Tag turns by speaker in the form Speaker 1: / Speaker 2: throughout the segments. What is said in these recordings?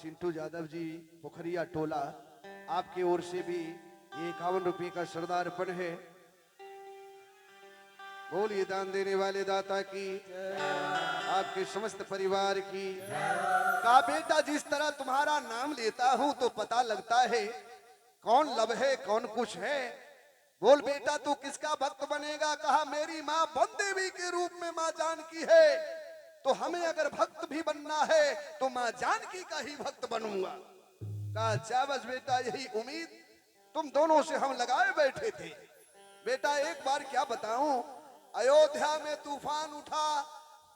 Speaker 1: चिंटू यादव जी पोखरिया टोला, आपकी ओर से भी ये 51 रुपये का श्रद्धार्पण है। बोलिए दान देने वाले दाता की, आपके समस्त परिवार की। कहा बेटा जिस तरह तुम्हारा नाम लेता हूं तो पता लगता है कौन लब है कौन कुछ है। बोल बेटा तू किसका भक्त बनेगा। कहा मेरी माँ वन देवी के रूप में माँ जानकी है, तो हमें अगर भक्त भी बनना है तो माँ जानकी का ही भक्त बनूंगा। कहा अच्छा बस बेटा यही उम्मीद तुम दोनों से हम लगाए बैठे थे। बेटा एक बार क्या बताऊं, अयोध्या में तूफान उठा,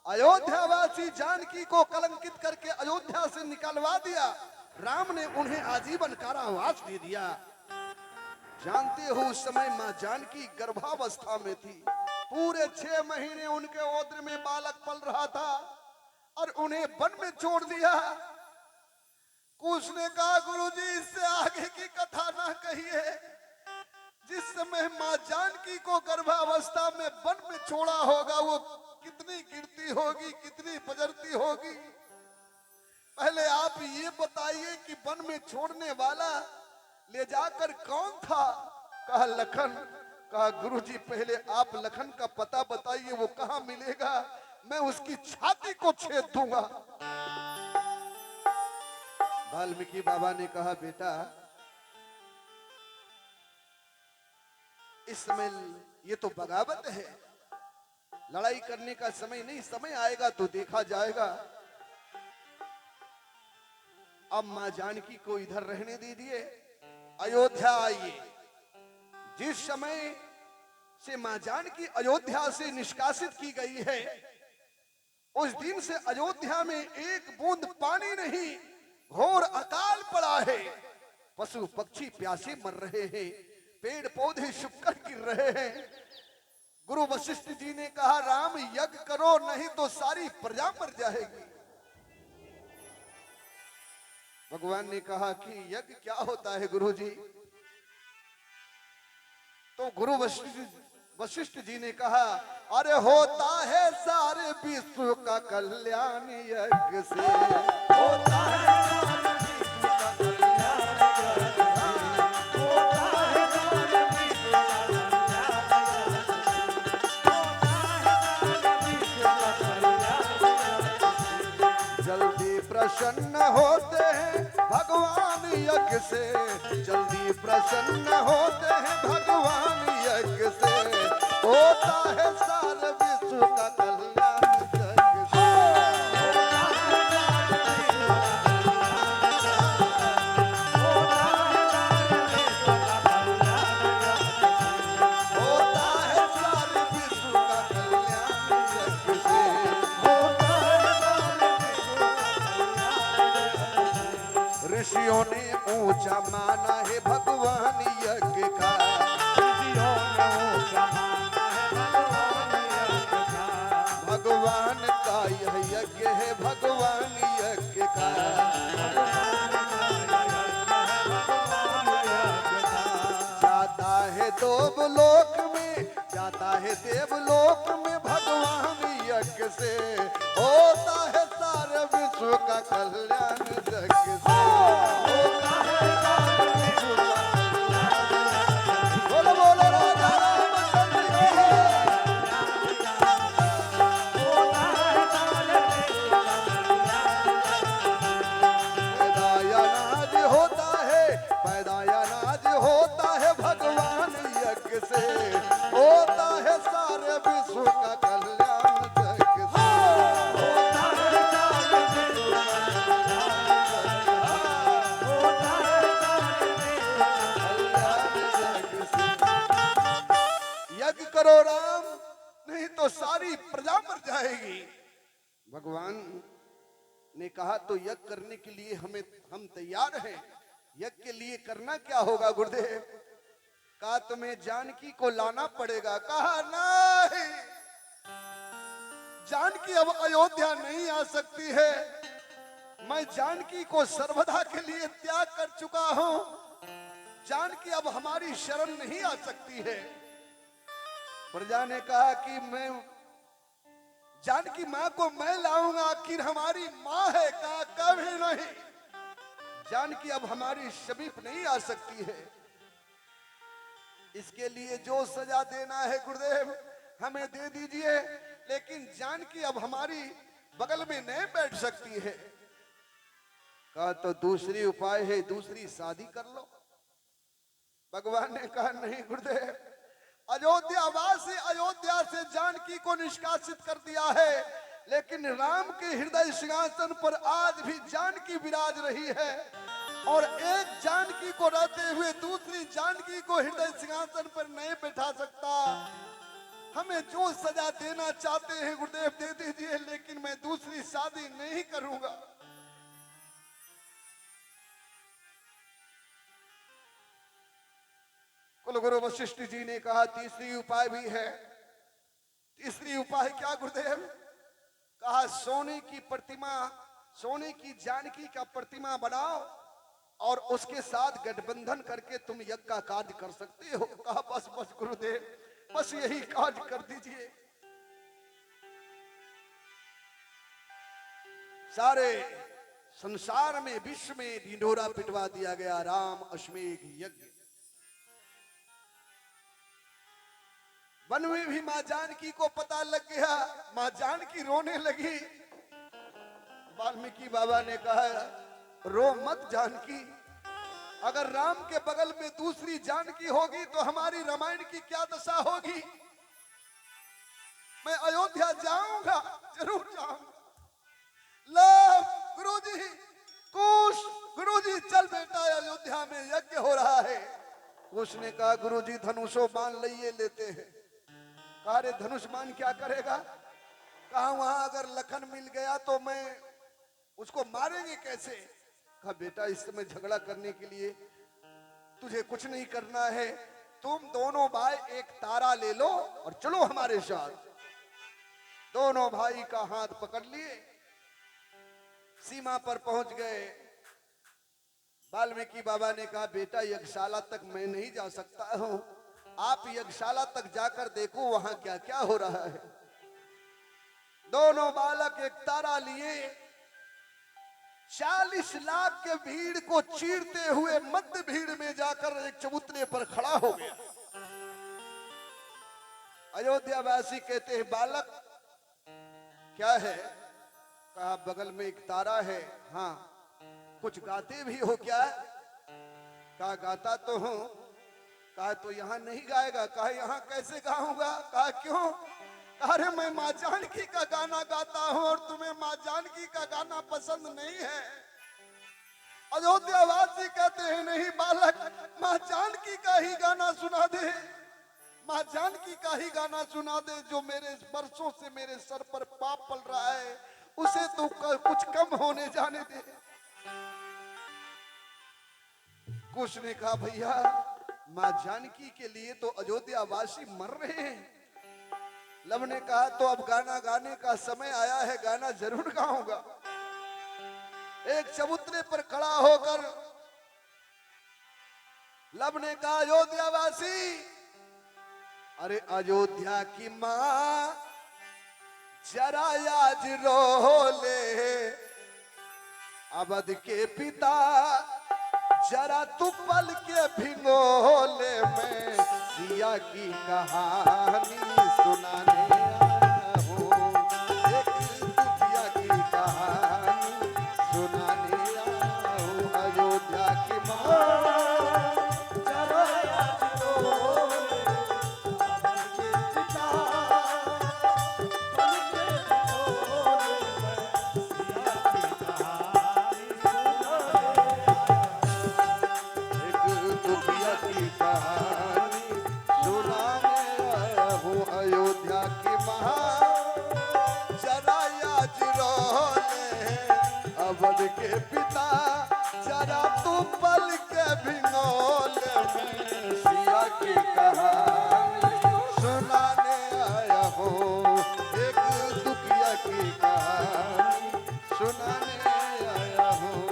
Speaker 1: अयोध्यावासी जानकी को कलंकित करके अयोध्या से निकलवा दिया। राम ने उन्हें आजीवन कारावास दे दिया। जानते हो उस समय मां जानकी गर्भावस्था में थी। पूरे 6 महीने उनके ओद्र में बालक पल रहा था और उन्हें वन में छोड़ दिया। कुछ ने कहा गुरुजी इससे आगे की कथा ना कहिए। जिस समय मां जानकी को गर्भावस्था में वन में छोड़ा होगा वो कितनी गिरती होगी, कितनी बजरती होगी। पहले आप ये बताइए कि वन में छोड़ने वाला ले जाकर कौन था। कहा लखन। कहा गुरुजी पहले आप लखन का पता बताइए, वो कहां मिलेगा, मैं उसकी छाती को छेद दूंगा। वाल्मीकि बाबा ने कहा बेटा इस समय ये तो बगावत है, लड़ाई करने का समय नहीं, समय आएगा तो देखा जाएगा। अब मां जानकी को इधर रहने दीजिए, अयोध्या आइए। जिस समय से मां जानकी अयोध्या से निष्कासित की गई है उस दिन से अयोध्या में एक बूंद पानी नहीं, घोर अकाल पड़ा है। पशु पक्षी प्यासे मर रहे हैं, पेड़ पौधे सूखकर गिर रहे हैं। गुरु वशिष्ठ जी ने कहा राम यज्ञ करो नहीं तो सारी प्रजा मर जाएगी। भगवान ने कहा कि यज्ञ क्या होता है गुरुजी। तो गुरु वशिष्ठ जी ने कहा अरे होता है सारे विश्व का कल्याण यज्ञ से, होता है सारे विश्व का कल्याण यज्ञ से, होता है सारे विश्व का कल्याण। जल्दी प्रसन्न होते हैं भगवान यज्ञ से, जल्दी प्रसन्न होते हैं भगवान यज्ञ से, होता है सारे विश्व का कल्याण यज्ञ से। होता है सारे विश्व का कल्याण यज्ञ से, होता है सारे विश्व का। ऋषियों ने ऊंचा माना है भगवान यज्ञ का, ऋषियों ने ऊंचा माना है भगवान यज्ञ का। भगवान का यह यज्ञ है भगवान यज्ञ का, जाता है देवलोक में, जाता है देवलोक में भगवान यज्ञ से, होता है सारे विश्व का कल्याण यज्ञ से। बोलो बोलो राजा रामचंद्र की। पैदायानाज होता है, पैदायानाज होता है भगवान यज्ञ से, होता है सारे विश्व का कल्याण यज्ञ से। यज्ञ करो राम नहीं तो सारी प्रजा मर जाएगी। भगवान ने कहा तो यज्ञ करने के लिए हम तैयार हैं। यज्ञ के लिए करना क्या होगा गुरुदेव। कहा तुम्हें जानकी को लाना पड़ेगा। कहा नहीं, जानकी अब अयोध्या नहीं आ सकती है। मैं जानकी को सर्वदा के लिए त्याग कर चुका हूं। जानकी अब हमारी शरण नहीं आ सकती है। प्रजा ने कहा कि मैं जानकी मां को मैं लाऊंगा, आखिर हमारी मां है। कहा कभी नहीं, जानकी अब हमारी समीप नहीं आ सकती है। इसके लिए जो सजा देना है गुरुदेव हमें दे दीजिए, लेकिन जानकी अब हमारी बगल में नहीं बैठ सकती है। कहा तो दूसरी उपाय है, दूसरी शादी कर लो। भगवान ने कहा नहीं गुरुदेव, अयोध्यावासी अयोध्या से जानकी को निष्कासित कर दिया है, लेकिन राम के हृदय सिंहासन पर आज भी जानकी विराज रही है, और एक जानकी को रहते हुए दूसरी जानकी को हृदय सिंहासन पर नहीं बैठा सकता। हमें जो सजा देना चाहते हैं गुरुदेव दे दीजिए, लेकिन मैं दूसरी शादी नहीं करूंगा। कुलगुरु वशिष्ठ जी ने कहा तीसरी उपाय भी है। तीसरी उपाय क्या गुरुदेव? कहा सोने की प्रतिमा, सोने की जानकी का प्रतिमा बनाओ और उसके साथ गठबंधन करके तुम यज्ञ का कार्य कर सकते हो। कहा बस बस गुरुदेव, बस यही कार्य कर दीजिए। सारे संसार में विश्व में ढिंढोरा पिटवा दिया गया राम अश्वमेध यज्ञ। वन में भी मां जानकी को पता लग गया, मां जानकी रोने लगी। वाल्मीकि बाबा ने कहा रो मत जानकी, अगर राम के बगल में दूसरी जानकी होगी तो हमारी रामायण की क्या दशा होगी। मैं अयोध्या जाऊंगा, जरूर जाऊंगा। लो गुरुजी, कुश गुरुजी चल बेटा, अयोध्या में यज्ञ हो रहा है। कुश ने कहा गुरुजी धनुषो बाण लिए लेते हैं। कहा रे धनुष बाण क्या करेगा? कहा वहां अगर लखन मिल गया तो मैं उसको मारेंगे कैसे? कहा बेटा इस समय झगड़ा करने के लिए तुझे कुछ नहीं करना है, तुम दोनों भाई एक तारा ले लो और चलो हमारे साथ। दोनों भाई का हाथ पकड़ लिए, सीमा पर पहुंच गए। वाल्मीकि बाबा ने कहा बेटा यज्ञशाला तक मैं नहीं जा सकता हूं, आप यज्ञशाला तक जाकर देखो वहां क्या क्या हो रहा है। दोनों बालक एक तारा लिए 40 लाख के भीड़ को चीरते हुए मध्य भीड़ में जाकर एक चबूतरे पर खड़ा हो गया। अयोध्यावासी कहते हैं बालक क्या है? कहा बगल में एक तारा है। हाँ कुछ गाते भी हो क्या? कहा गाता तो हूं। कहा तो यहाँ नहीं गाएगा? कहा यहाँ कैसे गाऊंगा? कहा क्यों? अरे मैं मां जानकी का गाना गाता हूं और तुम्हें मां जानकी का गाना पसंद नहीं है। अयोध्यावासी कहते हैं नहीं बालक, मां जानकी का ही गाना सुना दे, मां जानकी का ही गाना सुना दे। जो मेरे बरसों से मेरे सर पर पाप पल रहा है उसे तो कुछ कम होने जाने दे। कुछ ने कहा भैया मां जानकी के लिए तो अयोध्यावासी मर रहे हैं। लब ने कहा तो अब गाना गाने का समय आया है, गाना जरूर गाऊंगा। एक चबूतरे पर खड़ा होकर लब ने कहा अयोध्यावासी, अरे अयोध्या की मां जरा आज रो ले, अवध के पिता जरा तू पल के भिगोले। मैं सिया की कहानी सुनाने आया हूँ, एक दुखिया की कहानी सुनाने आया हूँ। अयोध्या की माँ जरा आज रोले, अवध के पिता पल के भिगोले। मैं सिया की कहानी की कहानी सुनाने आया हूँ। अयोध्या की मां जरा आज रोले, अवध के पिता जरा तू पल के भिगोले। मैं सिया की कहानी सुनाने आया हूँ, एक दुखिया की कहानी सुनाने आया हूँ।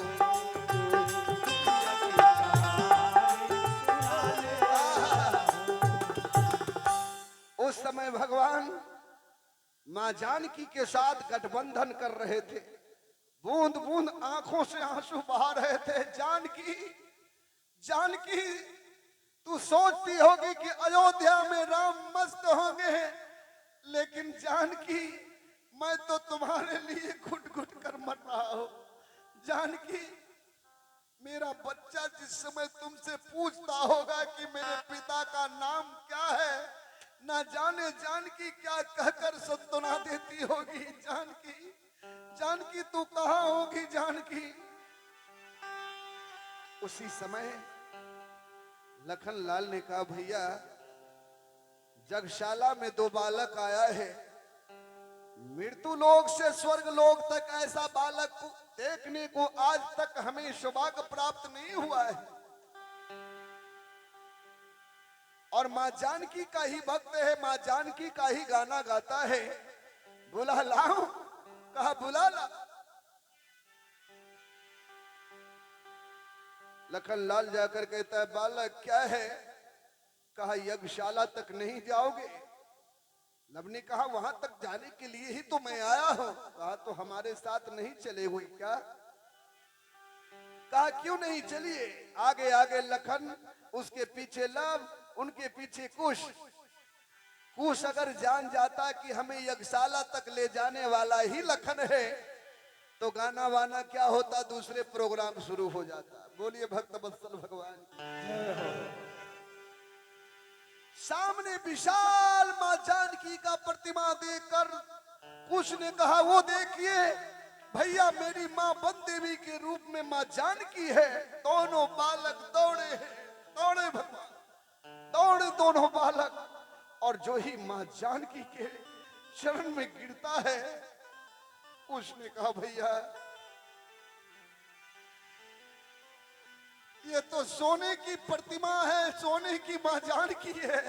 Speaker 1: उस समय भगवान मां जानकी के साथ गठबंधन कर रहे थे। बूंद बूंद आंखों से आंसू बहा रहे थे। जानकी, जानकी, तू सोचती होगी कि अयोध्या में राम मस्त होंगे, लेकिन जानकी मैं तो तुम्हारे लिए घुट घुट कर मर रहा हूं। जानकी, मेरा बच्चा जिस समय तुमसे पूछता होगा कि मेरे पिता का नाम क्या है, ना जाने जानकी क्या कहकर संतुना देती होगी। जानकी, जानकी तू कहां होगी जानकी। उसी समय लखन लाल ने कहा, भैया जगशाला में 2 बालक आया है। मृत्यु लोक से स्वर्ग लोक तक ऐसा बालक को देखने को आज तक हमें सौभाग्य प्राप्त नहीं हुआ है, और मां जानकी का ही भक्त है, मां जानकी का ही गाना गाता है। बुला लाऊं? कहा बुला ला। लखन लाल जाकर कहता है, बालक क्या है? कहा यज्ञशाला तक नहीं जाओगे? लब ने कहा वहां तक जाने के लिए ही तो मैं आया हूं। कहा तो हमारे साथ नहीं चले हुए क्या? कहा क्यों नहीं, चलिए। आगे आगे लखन, उसके पीछे लब, उनके पीछे कुश। कुश अगर जान जाता कि हमें यज्ञशाला तक ले जाने वाला ही लखन है, तो गाना वाना क्या होता, दूसरे प्रोग्राम शुरू हो जाता। बोलिए भक्त वत्सल भगवान की। सामने विशाल मां जानकी का प्रतिमा देखकर कुश ने कहा, वो देखिए भैया, मेरी मां वन देवी के रूप में मां जानकी है। दोनों बालक दौड़े हैं, दौड़े भगवान, दौड़े दोनों बालक, और जो ही मां जानकी के चरण में गिरता है, उसने कहा भैया ये तो सोने की प्रतिमा है, सोने की मां जानकी है।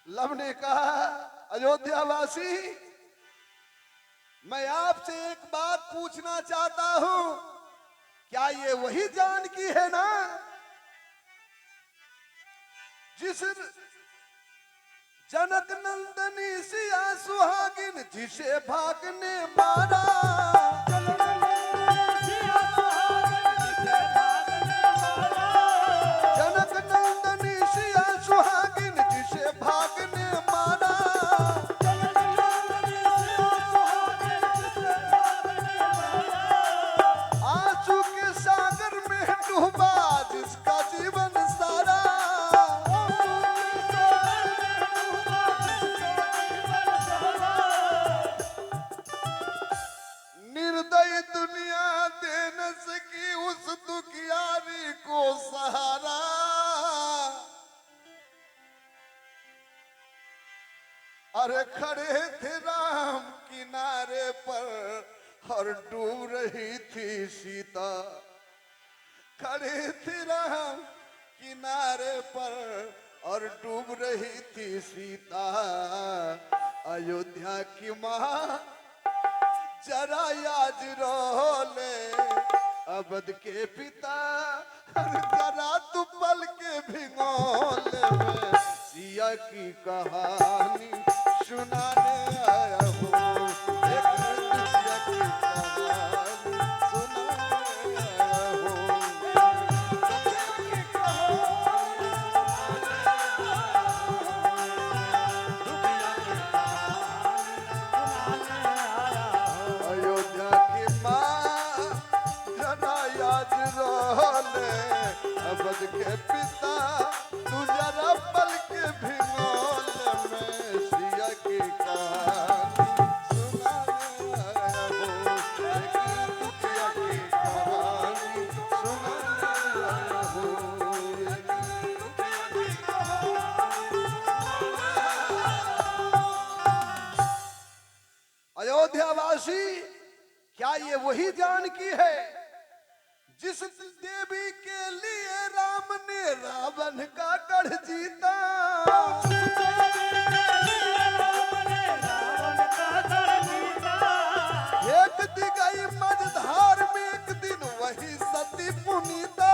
Speaker 1: लब ने कहा, अयोध्यावासी, मैं आपसे एक बात पूछना चाहता हूं, क्या ये वही जानकी है ना जिस जनक नंदनी सिया सुहागिन जिसे भाग ने मारा? जनक नंदनी सिया सुहागिन जिसे भाग ने मारा। आंसू के सागर में डूबा जिसका जीवन सारा। निर्दयी दुनिया दे न सकी उस दुखियारी को सहारा। अरे खड़े थे राम किनारे पर और डूब रही थी सीता। खड़े थे राम किनारे पर और डूब रही थी सीता। अयोध्या की मां जरा याद रोले अवध के पिता। जरा तू पल के भिगोले में सिया की कहानी सुनाने आया हूँ। एक सिया की कहानी सुनाने आया हूँ। अयोध्या की माँ जरा याद रोले अवध के पिता। तू जरा पल के भिगोले में सिया की कहानी सुनाने आया हूँ। एक दुखिया की कहानी सुनाने आया हूँ। अयोध्यावासी, क्या ये वही जानकी है जिस देवी के लिए राम ने रावण का गढ़ जीता? एक दिगाई मझधार में एक दिन वही सती पुनीता।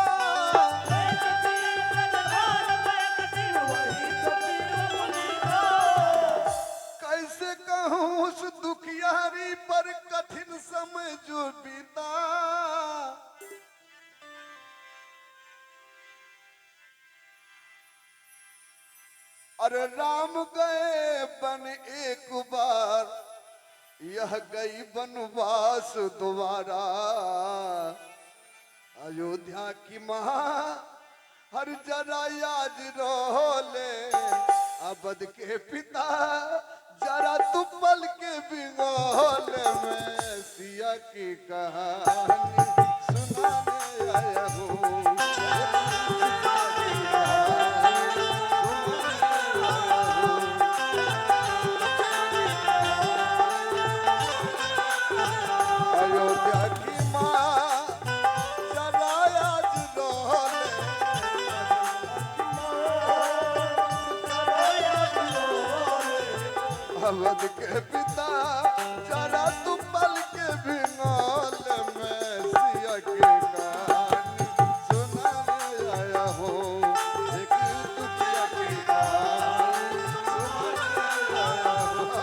Speaker 1: कैसे कहूँ उस जो बीता, अरे राम गए बन एक बार, यह गई बनवास दोबारा। अयोध्या की मां हर जरा याद रोले, अवध के पिता जरा तू पल के बिगोल में सिया की कहानी सुनाने आया हूँ। अयोध्या की माँ जरा याद रोले, अवध के पिता जरा तू पल के भिंगोल में सिया की कहानी सुनाने आया हूँ। एक दुखिया की कहानी सुनाने आया हूँ।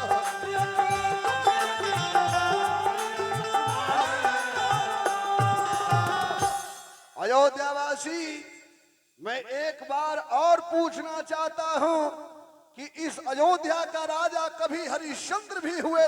Speaker 1: अयोध्यावासी, मैं एक बार और पूछना चाहता हूँ कि इस अयोध्या का राजा कभी हरिश्चंद्र भी हुए